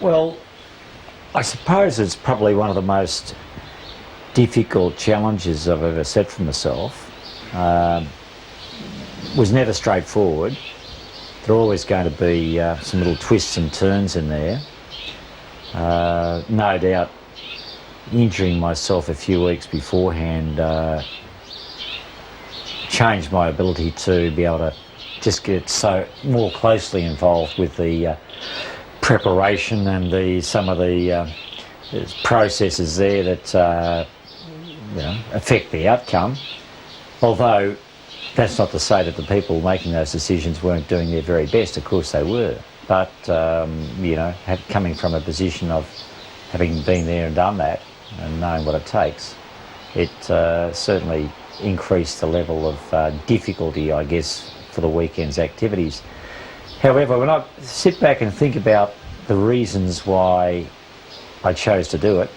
Well, I suppose it's probably one of the most difficult challenges I've ever set for myself. Was never straightforward. There are always going to be some little twists and turns in there. No doubt injuring myself a few weeks beforehand changed my ability to be able to just get so more closely involved with the preparation and some of the processes there that affect the outcome. Although that's not to say that the people making those decisions weren't doing their very best. Of course they were. But coming from a position of having been there and done that and knowing what it takes, it certainly increased the level of difficulty, I guess, for the weekend's activities. However, when I sit back and think about the reasons why I chose to do it,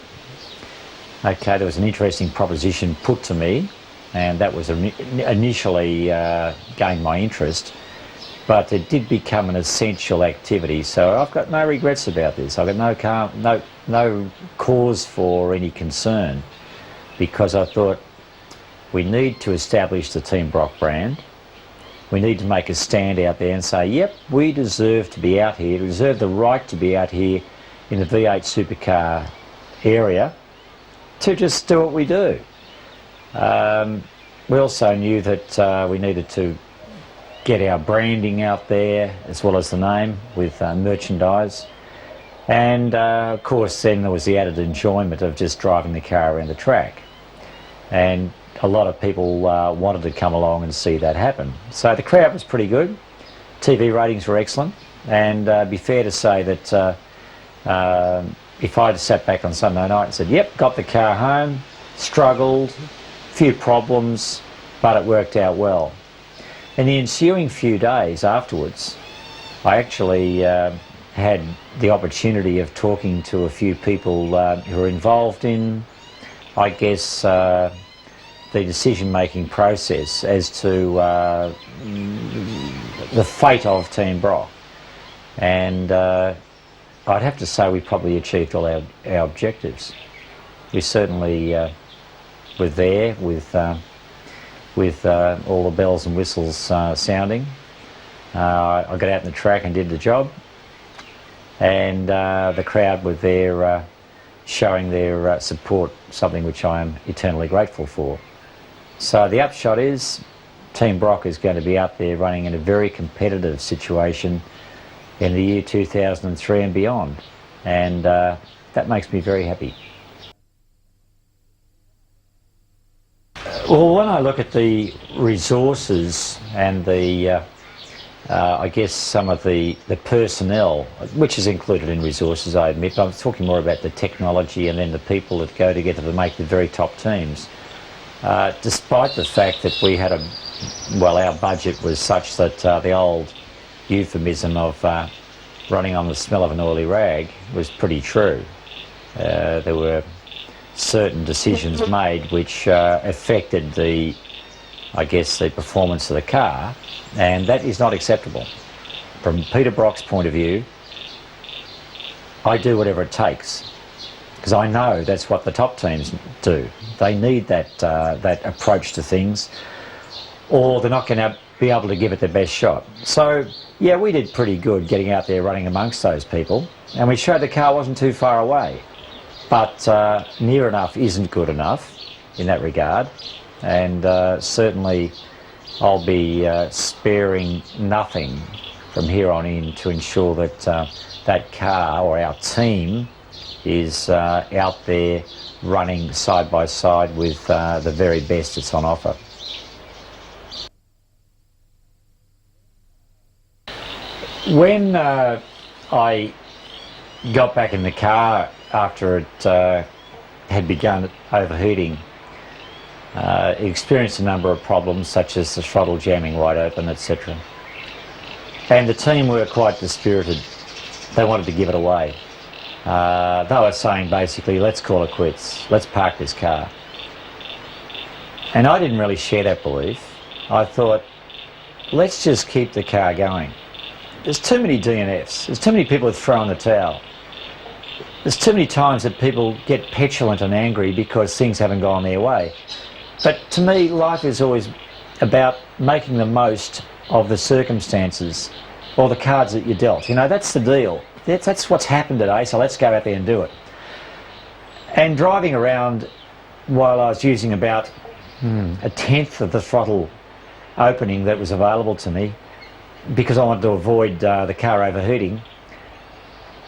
okay, there was an interesting proposition put to me, and that was initially gained my interest, but it did become an essential activity. So I've got no regrets about this. I've got no cause for any concern, because I thought we need to establish the Team Brock brand. We need to make a stand out there and say, yep, we deserve to be out here, we deserve the right to be out here in the V8 supercar area to just do what we do. We also knew that we needed to get our branding out there as well as the name with merchandise. And of course then there was the added enjoyment of just driving the car around the track. And a lot of people wanted to come along and see that happen. So the crowd was pretty good. TV ratings were excellent, and it'd be fair to say that if I'd sat back on Sunday night and said, yep, got the car home, struggled, few problems, but it worked out well. In the ensuing few days afterwards, I actually had the opportunity of talking to a few people who were involved in, I guess, the decision-making process as to the fate of Team Brock. And I'd have to say we probably achieved all our objectives. We certainly were there with all the bells and whistles sounding. I got out in the track and did the job, and the crowd were there showing their support, something which I am eternally grateful for. So the upshot is Team Brock is going to be out there running in a very competitive situation in the year 2003 and beyond, and that makes me very happy. Well, when I look at the resources and the I guess some of the personnel, which is included in resources, I admit, but I'm talking more about the technology and then the people that go together to make the very top teams. Despite the fact that we had our budget was such that the old euphemism of running on the smell of an oily rag was pretty true. There were certain decisions made which affected the performance of the car, and that is not acceptable. From Peter Brock's point of view, I do whatever it takes, because I know that's what the top teams do. They need that approach to things, or they're not going to be able to give it their best shot. So yeah, we did pretty good getting out there running amongst those people, and we showed the car wasn't too far away. But near enough isn't good enough in that regard, and certainly I'll be sparing nothing from here on in to ensure that that car or our team is out there running side by side with the very best that's on offer. When I got back in the car after it had begun overheating, it experienced a number of problems such as the throttle jamming wide open, etc. And the team were quite dispirited. They wanted to give it away. They were saying basically, let's call it quits, let's park this car. And I didn't really share that belief. I thought, let's just keep the car going. There's too many DNFs, there's too many people who've thrown the towel. there's too many times that people get petulant and angry because things haven't gone their way. But to me, life is always about making the most of the circumstances or the cards that you're dealt. You know, that's the deal. That's what's happened today, so let's go out there and do it. And driving around while I was using about a tenth of the throttle opening that was available to me because I wanted to avoid the car overheating,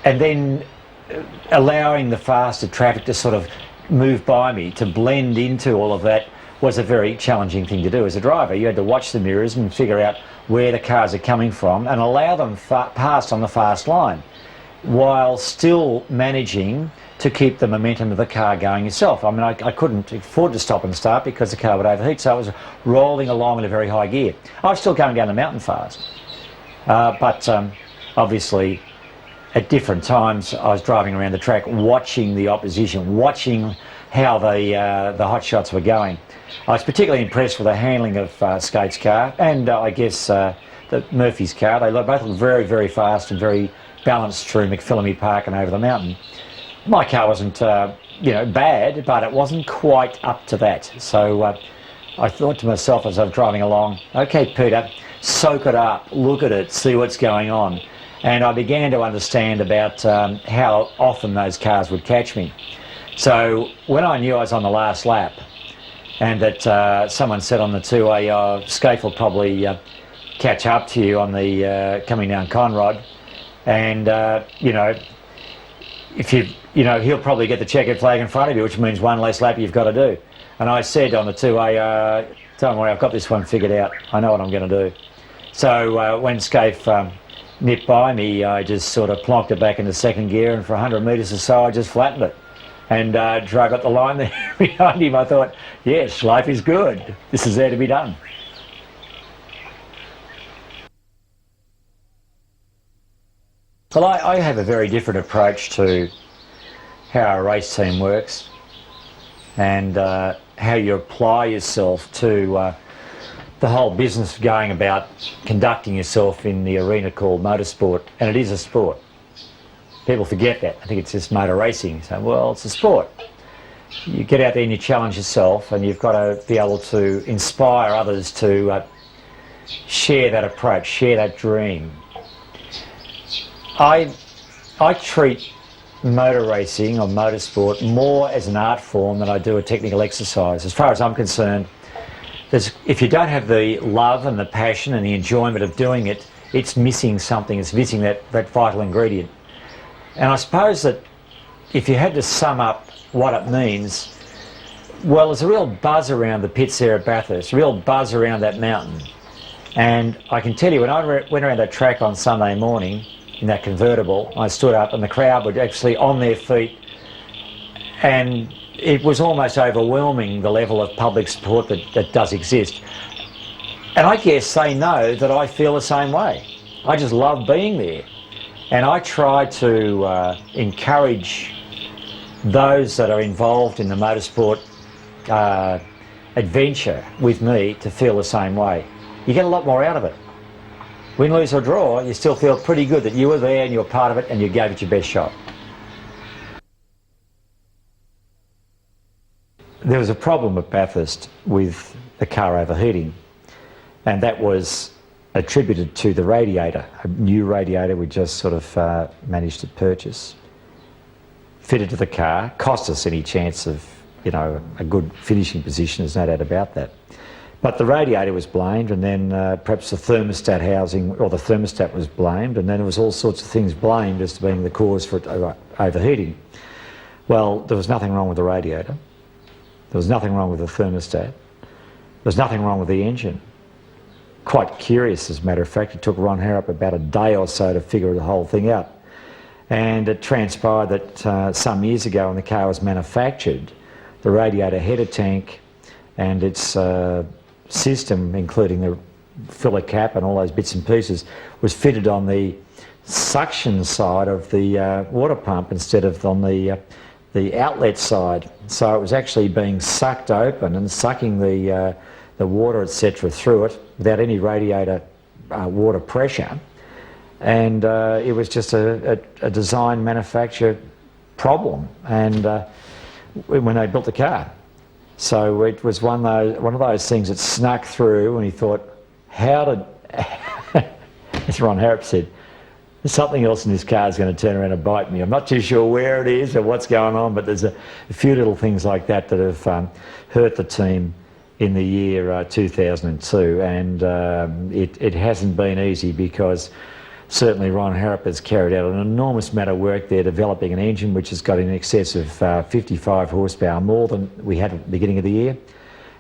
and then allowing the faster traffic to sort of move by me, to blend into all of that, was a very challenging thing to do as a driver. You had to watch the mirrors and figure out where the cars are coming from and allow them past on the fast line while still managing to keep the momentum of the car going yourself. I mean, I couldn't afford to stop and start because the car would overheat, so I was rolling along in a very high gear. I was still going down the mountain fast, but obviously at different times I was driving around the track watching the opposition, watching how the hot shots were going. I was particularly impressed with the handling of Skate's car and I guess Murphy's car. They both looked very, very fast and very balanced through McPhillamy Park and over the mountain. My car wasn't, you know, bad, but it wasn't quite up to that. So I thought to myself as I was driving along, okay, Peter, soak it up, look at it, see what's going on. And I began to understand about how often those cars would catch me. So when I knew I was on the last lap and that someone said on the two-way, Skate will probably catch up to you on the coming down Conrod, and you know, if you know, he'll probably get the checkered flag in front of you, which means one less lap you've got to do. And I said on the two-way, don't worry, I've got this one figured out. I know what I'm going to do. So when Scaife nipped by me, I just sort of plonked it back into second gear, and for 100 metres or so I just flattened it and drove up the line there behind him. I thought, yes, life is good. This is there to be done. Well, I have a very different approach to how a race team works and how you apply yourself to the whole business of going about conducting yourself in the arena called motorsport. And it is a sport. People forget that. I think it's just motor racing. So, well, it's a sport. You get out there and you challenge yourself, and you've got to be able to inspire others to share that approach, share that dream. I treat motor racing or motorsport more as an art form than I do a technical exercise. As far as I'm concerned, if you don't have the love and the passion and the enjoyment of doing it, it's missing something, it's missing that vital ingredient. And I suppose that if you had to sum up what it means, well, there's a real buzz around the pits there at Bathurst, a real buzz around that mountain. And I can tell you, when I went around that track on Sunday morning, in that convertible, I stood up and the crowd were actually on their feet, and it was almost overwhelming, the level of public support that does exist. And I guess they know that I feel the same way. I just love being there, and I try to encourage those that are involved in the motorsport adventure with me to feel the same way. You get a lot more out of it. Win, lose or draw, you still feel pretty good that you were there and you were part of it and you gave it your best shot. There was a problem at Bathurst with the car overheating, and that was attributed to the radiator, a new radiator we just sort of managed to purchase, fitted to the car, cost us any chance of, you know, a good finishing position, there's no doubt about that. But the radiator was blamed, and then perhaps the thermostat housing, or the thermostat was blamed, and then there was all sorts of things blamed as to being the cause for it overheating. Well, there was nothing wrong with the radiator. There was nothing wrong with the thermostat. There was nothing wrong with the engine. Quite curious, as a matter of fact, it took Ron Harrop about a day or so to figure the whole thing out. And it transpired that some years ago when the car was manufactured, the radiator header tank and its system, including the filler cap and all those bits and pieces, was fitted on the suction side of the water pump instead of on the outlet side. So it was actually being sucked open and sucking the water, etc., through it without any radiator water pressure. And it was just a design manufacture problem, and when they built the car. So it was one of those things that snuck through, and he thought, how did, as Ron Harrop said, there's something else in this car is going to turn around and bite me. I'm not too sure where it is or what's going on, but there's a few little things like that that have hurt the team in the year 2002, and it hasn't been easy, because certainly Ron Harrop has carried out an enormous amount of work there, developing an engine which has got in excess of 55 horsepower more than we had at the beginning of the year,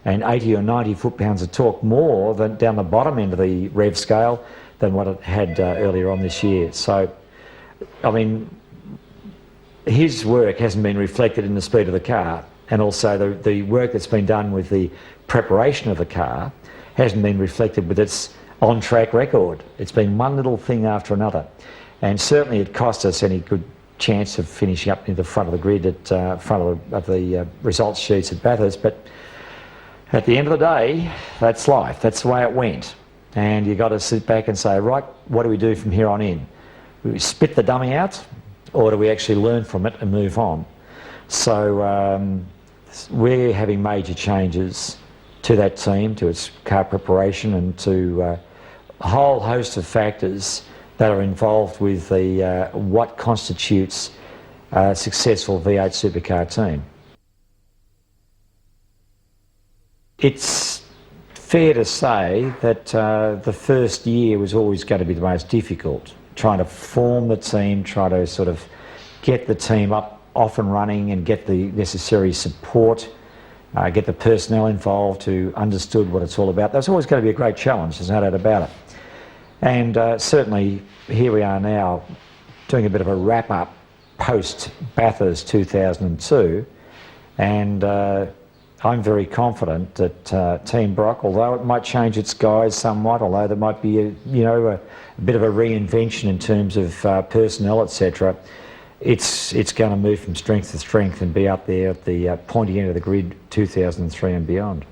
and 80 or 90 foot-pounds of torque more than down the bottom end of the rev scale than what it had earlier on this year. So, I mean, his work hasn't been reflected in the speed of the car, and also the work that's been done with the preparation of the car hasn't been reflected with its on-track record. It's been one little thing after another, and certainly it cost us any good chance of finishing up near the front of the grid at front of the results sheets at Bathurst. But at the end of the day, that's life. That's the way it went. And you've got to sit back and say, right, what do we do from here on in? Do we spit the dummy out, or do we actually learn from it and move on? So we're having major changes to that team, to its car preparation, and to a whole host of factors that are involved with the what constitutes a successful V8 supercar team. It's fair to say that the first year was always going to be the most difficult, trying to form the team, try to sort of get the team off and running and get the necessary support, get the personnel involved who understood what it's all about. That's always going to be a great challenge, there's no doubt about it. And certainly here we are now doing a bit of a wrap-up post Bathurst 2002, and I'm very confident that Team Brock, although it might change its guise somewhat, although there might be a bit of a reinvention in terms of personnel, etc., it's going to move from strength to strength and be up there at the pointy end of the grid 2003 and beyond.